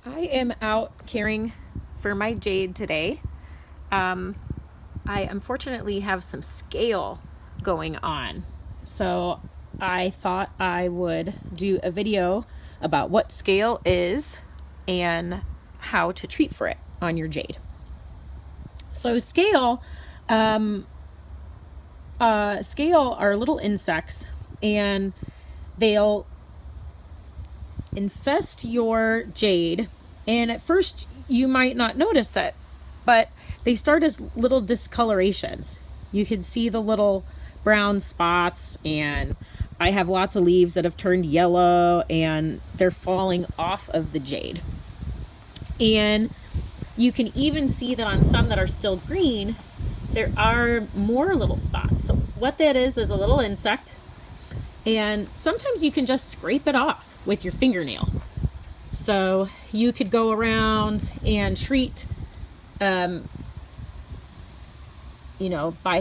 I am out caring for my jade today. I unfortunately have some scale going on. So I thought I would do a video about what scale is and how to treat for it on your jade. So scale are little insects, and they'll infest your jade, and at first you might not notice it, but they start as little discolorations. You can see the little brown spots, and I have lots of leaves that have turned yellow and they're falling off of the jade. And you can even see that on some that are still green, there are more little spots. So what that is a little insect, and sometimes you can just scrape it off with your fingernail. So you could go around and treat, by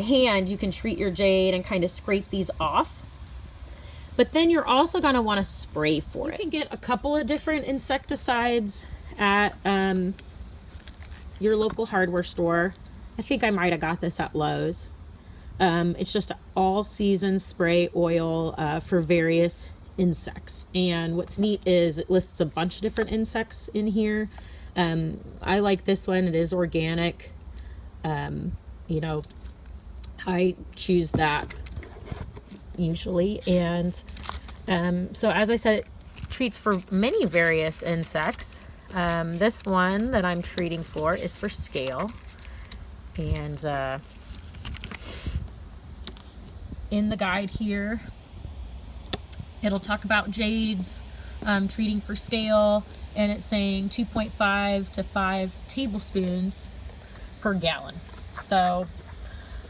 hand, you can treat your jade and kind of scrape these off. But then you're also going to want to spray for it. You can get a couple of different insecticides at your local hardware store. I think I might have got this at Lowe's. It's just an all-season spray oil for various insects. And what's neat is it lists a bunch of different insects in here. I like this one. It is organic. I choose that usually. And so as I said, it treats for many various insects. This one that I'm treating for is for scale. And in the guide here, it'll talk about jades treating for scale, and it's saying 2.5 to 5 tablespoons per gallon. So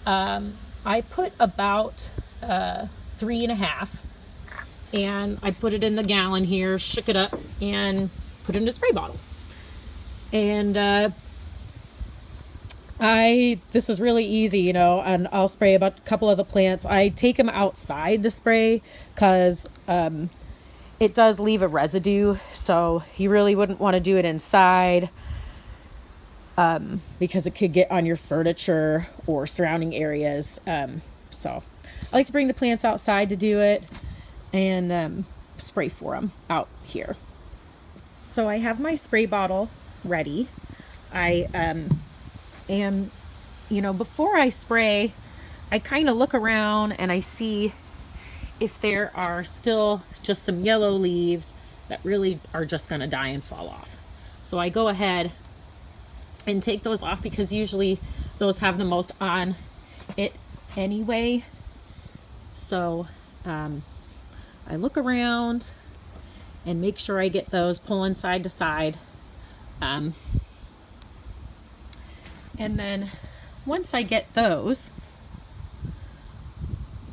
I put about 3.5, and I put it in the gallon here, shook it up, and put it in a spray bottle. And this is really easy, and I'll spray about a couple of the plants. I take them outside to spray because it does leave a residue, so you really wouldn't want to do it inside because it could get on your furniture or surrounding areas. So I like to bring the plants outside to do it and spray for them out here. So I have my spray bottle ready. I and before I spray, I kind of look around and I see if there are still just some yellow leaves that really are just going to die and fall off. So I go ahead and take those off because usually those have the most on it anyway. So I look around and make sure I get those pulling side to side. And then once I get those,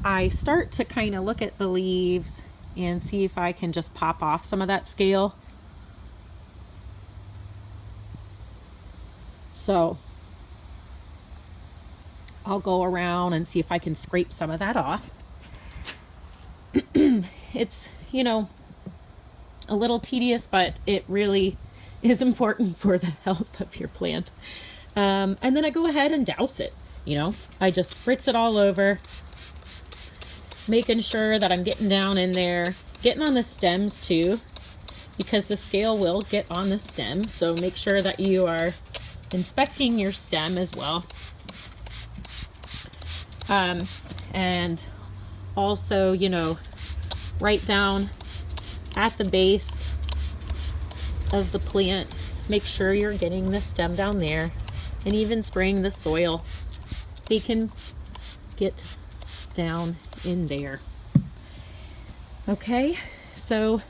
I start to kind of look at the leaves and see if I can just pop off some of that scale. So I'll go around and see if I can scrape some of that off. It's, a little tedious, but it really is important for the health of your plant. And then I go ahead and douse it. I just spritz it all over, making sure that I'm getting down in there, getting on the stems too, because the scale will get on the stem. So make sure that you are inspecting your stem as well. And also, right down at the base of the plant, make sure you're getting the stem down there, and even spraying the soil. They can get down in there. Okay, so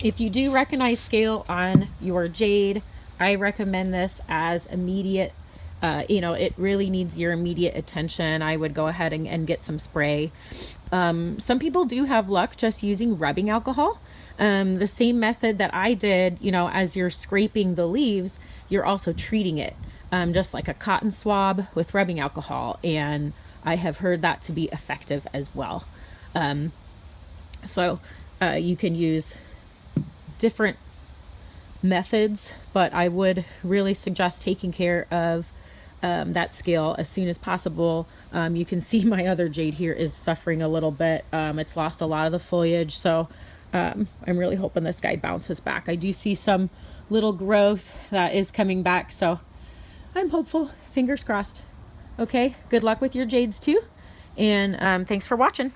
if you do recognize scale on your jade, I recommend this as immediate. It really needs your immediate attention. I would go ahead and get some spray. Some people do have luck just using rubbing alcohol. The same method that I did, as you're scraping the leaves, you're also treating it, just like a cotton swab with rubbing alcohol. And I have heard that to be effective as well. So you can use different methods, but I would really suggest taking care of that scale as soon as possible. You can see my other jade here is suffering a little bit. It's lost a lot of the foliage, so I'm really hoping this guy bounces back. I do see some little growth that is coming back, so I'm hopeful. Fingers crossed. Okay, good luck with your jades too, and thanks for watching.